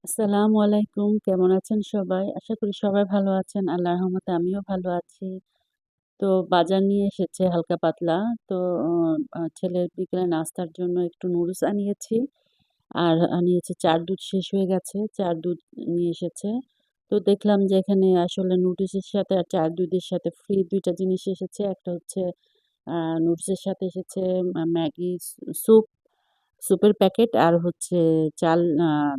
আসসালামু আলাইকুম। কেমন আছেন সবাই? আশা করি সবাই ভালো আছেন। আল্লাহর রহমতে আমিও ভালো আছি। তো বাজার নিয়ে এসেছে হালকা পাতলা। তো ছেলের বিকেলে নাস্তার জন্য একটু নুডলস আনিয়েছি। আর আনিয়েছে চার দুধ শেষ হয়ে গেছে। চার দুধ নিয়ে এসেছে। তো দেখলাম যে এখানে আসলে নুডলসের সাথে আর চার দুধের সাথে ফ্রি ২ টা জিনিস এসেছে। একটা হচ্ছে আ নুডলসের সাথে এসেছে ম্যাগি স্যুপ স্যুপের প্যাকেট আর হচ্ছে চাল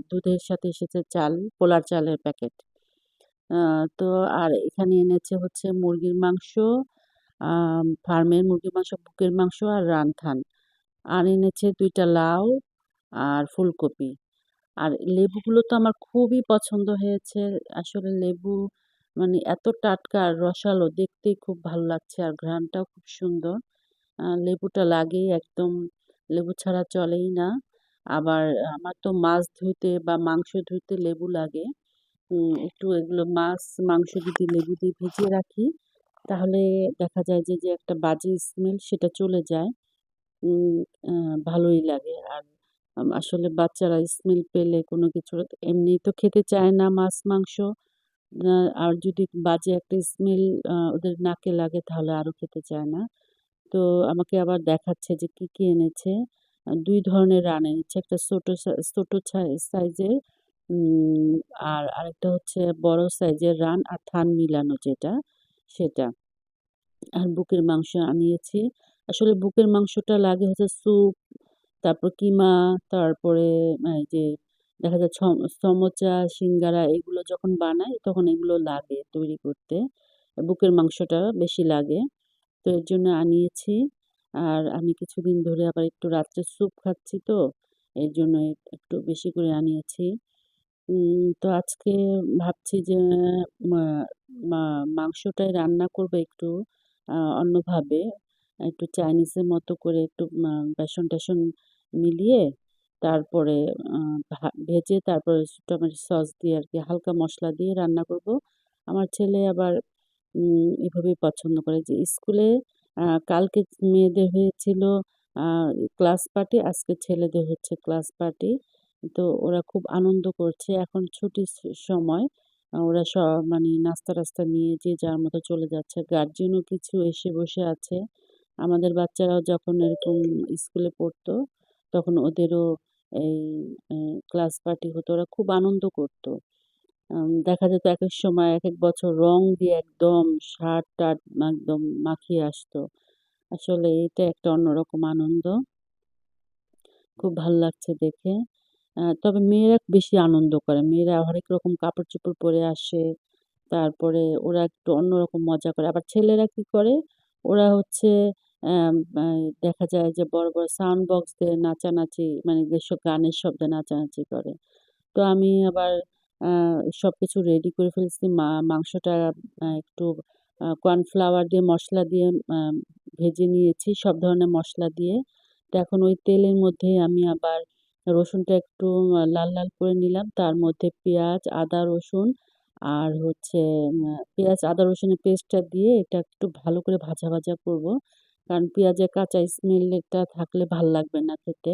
দুধের সাথে এসেছে চাল, পোলার চালের প্যাকেট। আ তো আর এখানে এনেছে হচ্ছে মুরগির মাংস, ফার্মের মুরগির মাংস, বুকের মাংস আর রানথান। আর এনেছে ২ টা লাউ আর ফুলকপি। আর লেবুগুলো তো আমার খুবই পছন্দ হয়েছে। আসলে লেবু মানে এত টাটকা আর রসালো দেখতেই খুব ভালো লাগছে আর ঘ্রাণটাও খুব সুন্দর। লেবুটা লাগেই একদম, লেবু ছাড়া চলেই না। আবার আমার তো মাছ ধুইতে বা মাংস ধুইতে লেবু লাগে। একটু এগুলো মাছ, মাংস যদি লেবু দিয়ে ভিজিয়ে রাখি, তাহলে দেখা যায় যে একটা বাজে স্মেল সেটা চলে যায়। উম আ ভালোই লাগে। আর আসলে বাচ্চারা স্মেল পেলে কোনো কিছুর এমনিই তো খেতে চায় না মাছ, মাংস। আ আর যদি বাজে একটা স্মেল ওদের নাকে লাগে তাহলে আরো খেতে চায় না। তো আমাকে আবার দেখাচ্ছে যে কি এনেছে। ২ ধরনের রান এনেছে। একটা ছোট সাইজের উম আর আরেকটা হচ্ছে বড় সাইজের রান আর থান মিলানো যেটা, সেটা। আর বুকের মাংস আনিয়েছি। আসলে বুকের মাংসটা লাগে হচ্ছে স্যুপ, তারপর কিমা, তারপরে এই যে দেখা যায় সমোচা, সিঙ্গারা এগুলো যখন বানাই তখন এগুলো লাগে তৈরি করতে। বুকের মাংসটা বেশি লাগে। তো এর জন্য আনিয়েছি। আর আমি কিছুদিন ধরে আবার একটু রাত্রে স্যুপ খাচ্ছি তো, এর জন্য একটু বেশি করে আনিয়েছি। তো আজকে ভাবছি যে মা মা মাংসটাই রান্না করব একটু অন্যভাবে। একটু চাইনিজের মতো করে একটু বেসন-টেসন মিলিয়ে তারপরে আ ভেজে তারপরে টমেটো সস দিয়ে আরকি হালকা মসলা দিয়ে রান্না করব। আমার ছেলে আবার এভাবেই পছন্দ করে যে স্কুলে কালকে মেয়েদের হয়েছিল আ ক্লাস পার্টি, আজকে ছেলেদের হচ্ছে ক্লাস পার্টি। তো ওরা খুব আনন্দ করছে। এখন ছুটির সময় ওরা মানে নাস্তা-টাস্তা নিয়ে যে যার মতো চলে যাচ্ছে। গার্ডিয়ানও কিছু এসে বসে আছে। আমাদের বাচ্চারাও যখন এরকম স্কুলে পড়তো, তখন ওদেরও এই ক্লাস পার্টি হতো। ওরা খুব আনন্দ করত। দেখা যেত একেক সময় একেক বছর রং দিয়ে একদম শার্ট-টার্ট একদম মাখিয়ে আসতো। আসলে এটা একটা অন্যরকম আনন্দ। খুব ভাল লাগছে দেখে। তবে মেয়েরা বেশি আনন্দ করে। মেয়েরা হরেক রকম কাপড়-চোপড় পরে আসে। তারপরে ওরা একটু অন্যরকম মজা করে। আবার ছেলেরা কি করে? ওরা হচ্ছে অ্যাম আ দেখা যায় যে বড় সাউন্ড বক্স দিয়ে নাচানাচি মানে যেসব গানের শব্দে নাচানাচি করে। তো আমি আবার আ সবকিছু রেডি করে ফেলছি। মাংসটা একটু কর্নফ্লাওয়ার দিয়ে মসলা দিয়ে ভেজে নিয়েছি সব ধরনের মসলা দিয়ে। তো এখন ওই তেলের মধ্যেই আমি আবার রসুনটা একটু লাল করে নিলাম। তার মধ্যে পেঁয়াজ, আদা, রসুন আর হচ্ছে পেঁয়াজ, আদা, রসুনের পেস্টটা দিয়ে এটা একটু ভালো করে ভাজা করব। কারণ পেঁয়াজের কাঁচা স্মেলটা থাকলে ভাল লাগবে না খেতে।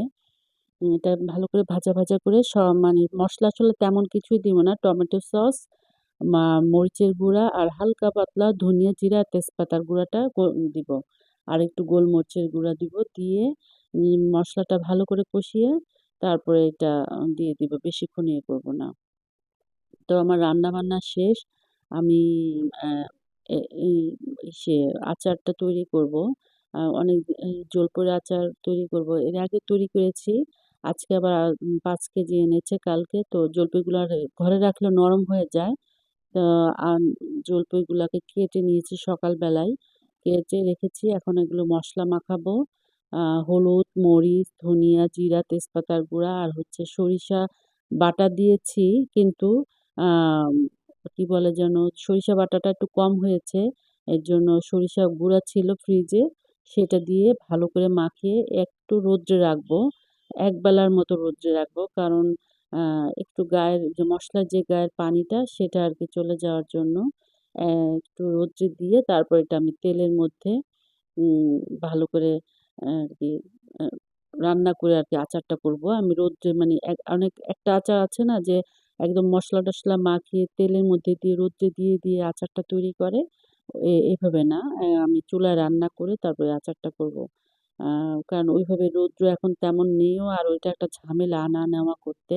এটা ভালো করে ভাজা করে মানে মসলা আসলে তেমন কিছুই দিব না। টমেটো সস, মা মরিচের গুঁড়া আর হালকা পাতলা ধনিয়া, জিরা, তেজপাতার গুঁড়াটা দিব। আর একটু গোলমরিচের গুঁড়া দিব। দিয়ে মসলাটা ভালো করে কষিয়ে তারপরে এটা দিয়ে দিব। বেশিক্ষণ ইয়ে করব না। তো আমার রান্না-বান্না শেষ। আমি অ্যা এ এই ইসে আচারটা তৈরি করব। অনেক জলপইড়া আচার তৈরি করব। এর আগে তৈরি করেছি। আজকে আবার ৫ কেজি এনেছে কালকে। তো জলপাইগুলো আর ঘরে রাখলে নরম হয়ে যায়। তো জলপাইগুলাকে কেটে নিয়েছি সকালবেলায়। কেটে রেখেছি। এখন এগুলো মসলা মাখাবো। হলুদ, মরিচ, ধনিয়া, জিরা, তেজপাতার গুঁড়া আর হচ্ছে সরিষা বাটা দিয়েছি কিন্তু আম কি বলে যেন সরিষা বাটাটা একটু কম হয়েছে। এর জন্য সরিষা গুঁড়া ছিল ফ্রিজে। সেটা দিয়ে ভালো করে মাখিয়ে একটু রৌদ্রে রাখবো। একবেলার মতো রৌদ্রে রাখবো। কারণ আ একটু গায়ের যে মসলার যে গায়ের পানিটা সেটা আরকি চলে যাওয়ার জন্য অ্যা একটু রৌদ্রে দিয়ে তারপর এটা আমি তেলের মধ্যে উম ভালো করে আরকি আ রান্না করে আরকি আচারটা করব। আমি রৌদ্রে মানে অনেক একটা আচার আছে না যে একদম মসলা-টসলা মাখিয়ে তেলের মধ্যে দিয়ে রৌদ্রে দিয়ে আচারটা তৈরি করে। এভাবে না, আমি চুলায় রান্না করে তারপরে আচারটা করব। আ কারণ ওইভাবে রৌদ্র এখন তেমন নেইও আর ওইটা একটা ঝামেলা আনা নেওয়া করতে।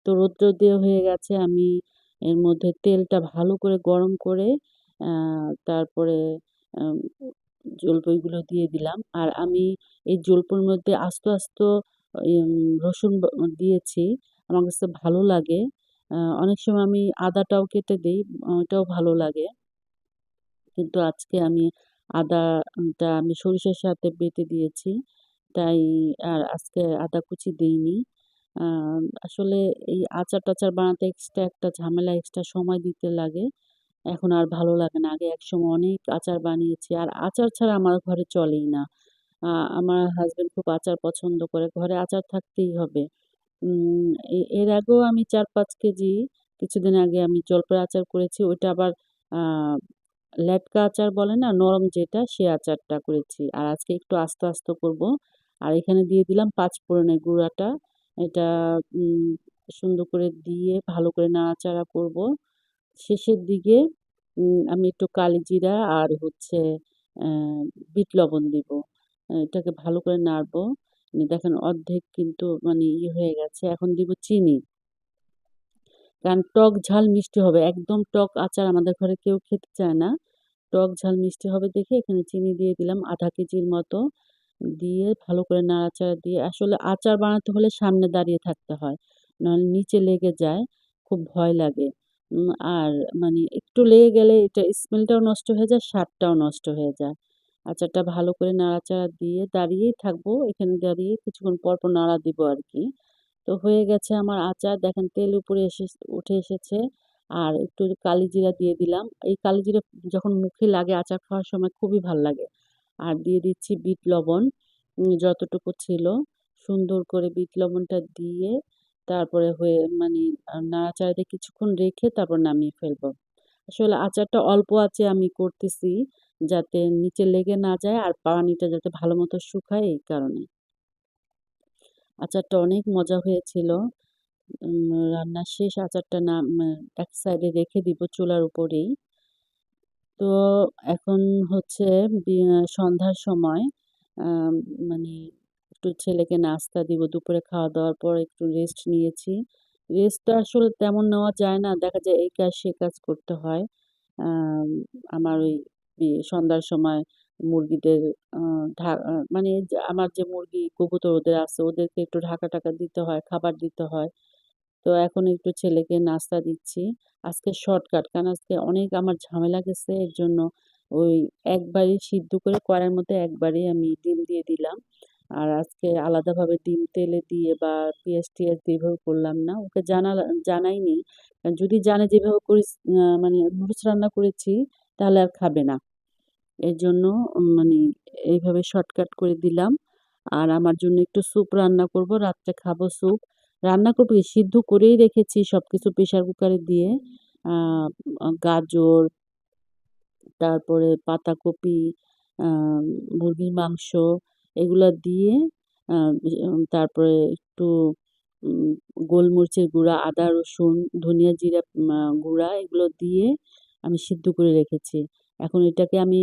তো রৌদ্র দিয়ে হয়ে গেছে আমি এর মধ্যে তেলটা ভালো করে গরম করে আ তারপরে আম জলপাইগুলো দিয়ে দিলাম। আর আমি এই জলপাইর মধ্যে আস্ত ইম রসুন দিয়েছি। আমার কাছে ভালো লাগে। অনেক সময় আমি আদাটাও কেটে দেই, ওইটাও ভালো লাগে। কিন্তু আজকে আমি আদাটা আমি সরিষার সাথে বেটে দিয়েছি। তাই আর আজকে আদা কুচি দেইনি। আ আসলে এই আচার-টাচার বানাতে এক্সট্রা একটা ঝামেলা, এক্সট্রা সময় দিতে লাগে। এখন আর ভালো লাগে না। আগে একসময় অনেক আচার বানিয়েছি। আর আচার ছাড়া আমার ঘরে চলেই না। আ আমার হাসব্যান্ড খুব আচার পছন্দ করে। ঘরে আচার থাকতেই হবে। উম এর আগেও আমি ৪-৫ কেজি কিছুদিন আগে আমি জলপাইয়ের আচার করেছি। ওইটা আবার আ লেটকা আচার বলে না? নরম যেটা, সে আচারটা করেছি। আর আজকে একটু আস্ত করব। আর এখানে দিয়ে দিলাম ৫ ফোড়নের গুঁড়াটা। এটা উম সুন্দর করে দিয়ে ভালো করে নাড়াচাড়া করব। শেষের দিকে আমি একটু কালিজিরা আর হচ্ছে অ্যা বিট লবণ দিব। এটাকে ভালো করে নাড়বো। দেখেন অর্ধেক কিন্তু মানে হয়ে গেছে। এখন দিব চিনি। কারণ টক, ঝাল, মিষ্টি হবে। একদম টক আচার আমাদের ঘরে কেউ খেতে চায় না। টক, ঝাল, মিষ্টি হবে দেখে এখানে চিনি দিয়ে দিলাম ০.৫ কেজির মতো। দিয়ে ভালো করে নাড়াচাড়া দিয়ে আসলে আচার বানাতে হলে সামনে দাঁড়িয়ে থাকতে হয়। নাহলে নিচে লেগে যায়, খুব ভয় লাগে। উম আর মানে একটু লেগে গেলে এটা স্মেলটাও নষ্ট হয়ে যায়, স্বাদটাও নষ্ট হয়ে যায়। আচারটা ভালো করে নাড়াচাড়া দিয়ে দাঁড়িয়েই থাকবো। এখানে দাঁড়িয়ে কিছুক্ষণ পর নাড়া দিব আরকি। তো হয়ে গেছে আমার আচার। দেখেন তেল উপরে উঠে এসেছে। আর একটু কালিজিরা দিয়ে দিলাম। এই কালিজিরা যখন মুখে লাগে আচার খাওয়ার সময় খুবই ভাল লাগে। আর দিয়ে দিচ্ছি বিট লবণ যতটুকু ছিল। সুন্দর করে বিট লবণটা দিয়ে তারপরে মানে নাড়াচাড়া দিয়ে কিছুক্ষণ রেখে তারপর নামিয়ে ফেলবো। আসলে আচারটা অল্প আঁচে আমি করতেছি যাতে নিচে লেগে না যায় আর পানিটা যাতে ভালোমতো শুকায় এই কারণে। আচারটা অনেক মজা হয়েছিল। রান্না শেষ আচারটা এক সাইডে রেখে দিব চুলার উপরেই। তো এখন হচ্ছে সন্ধ্যার সময় আম মানে একটু ছেলেকে নাস্তা দিব। দুপুরে খাওয়া-দাওয়ার পর একটু রেস্ট নিয়েছি। রেস্টটা আসলে তেমন নেওয়া যায় না। দেখা যায় এই কাজ সে কাজ করতে হয়। আম আমার ওই সন্ধ্যার সময় মুরগিদের আ মানে যে আমার যে মুরগি, কবুতর ওদের আছে ওদেরকে একটু ঢাকা-টাকা দিতে হয়, খাবার দিতে হয়। তো এখন একটু ছেলেকে নাস্তা দিচ্ছি। আজকে শর্টকাট কারণ আজকে অনেক আমার ঝামেলা গেছে। এর জন্য ওই একবারই সিদ্ধ করে কড়াইয়ের মধ্যে একবারেই আমি ডিম দিয়ে দিলাম। আর আজকে আলাদাভাবে ডিম তেলে দিয়ে বা পেঁয়াজ-টেয়াজ দিয়ে এভাবে করলাম না। ওকে জানাইনি। যদি জানে যে এভাবে করিস মানে নুডলস রান্না করেছি তাহলে আর খাবে না। এজন্য মানে এইভাবে শর্টকাট করে দিলাম। আর আমার জন্য একটু স্যুপ রান্না করব। রাত্রে খাবো স্যুপ। রান্না করব কি সিদ্ধ করেই রেখেছি সবকিছু প্রেশার কুকারে দিয়ে। আ গাজর, তারপরে পাতাকপি, আ মুরগির মাংস এগুলা দিয়ে আ তারপরে একটু উম গোলমরিচের গুঁড়া, আদা, রসুন, ধনিয়া, জিরা গুঁড়া এগুলো দিয়ে আমি সিদ্ধ করে রেখেছি। এখন এটাকে আমি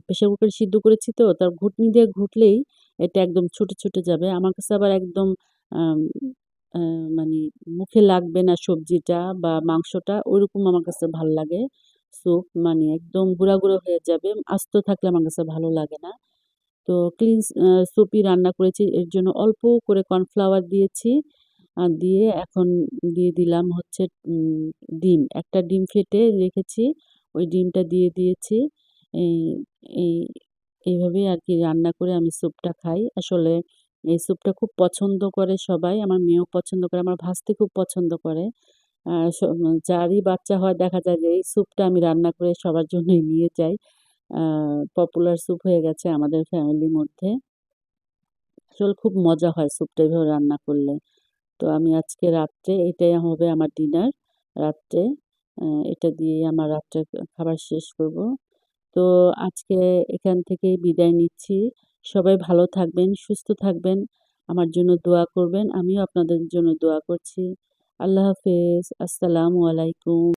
প্রেশার কুকারে সিদ্ধ করেছি তো তার ঘুটনি দিয়ে ঘুটলেই এটা একদম ছুটে যাবে। আমার কাছে আবার একদম আম আ মানে মুখে লাগবে না সবজিটা বা মাংসটা ওইরকম আমার কাছে ভাল লাগে। স্যুপ মানে একদম গুঁড়া হয়ে যাবে। আস্ত থাকলে আমার কাছে ভালো লাগে না। তো স্যুপই রান্না করেছি। এর জন্য অল্প করে কর্নফ্লাওয়ার দিয়েছি। দিয়ে এখন দিয়ে দিলাম হচ্ছে ডিম। একটা ডিম ফেটে রেখেছি। ওই ডিমটা দিয়ে দিয়েছি। এই এই এইভাবেই আরকি রান্না করে আমি স্যুপটা খাই। আসলে এই স্যুপটা খুব পছন্দ করে সবাই। আমার মেয়েও পছন্দ করে। আমার ভাস্তি খুব পছন্দ করে। আ স যারই বাচ্চা হয় দেখা যায় যে এই স্যুপটা আমি রান্না করে সবার জন্যই নিয়ে যাই। আ পপুলার স্যুপ হয়ে গেছে আমাদের ফ্যামিলির মধ্যে। আসলে খুব মজা হয় স্যুপটা এভাবে রান্না করলে। তো আমি আজকে রাত্রে এটাই হবে আমার ডিনার। রাত্রে আ এটা দিয়েই আমার রাত্রের খাবার শেষ করব। তো আজকে এখান থেকেই বিদায় নিচ্ছি। সবাই ভালো থাকবেন, সুস্থ থাকবেন। আমার জন্য দোয়া করবেন। আমিও আপনাদের জন্য দোয়া করছি। আল্লাহ হাফেজ। আসসালামু আলাইকুম।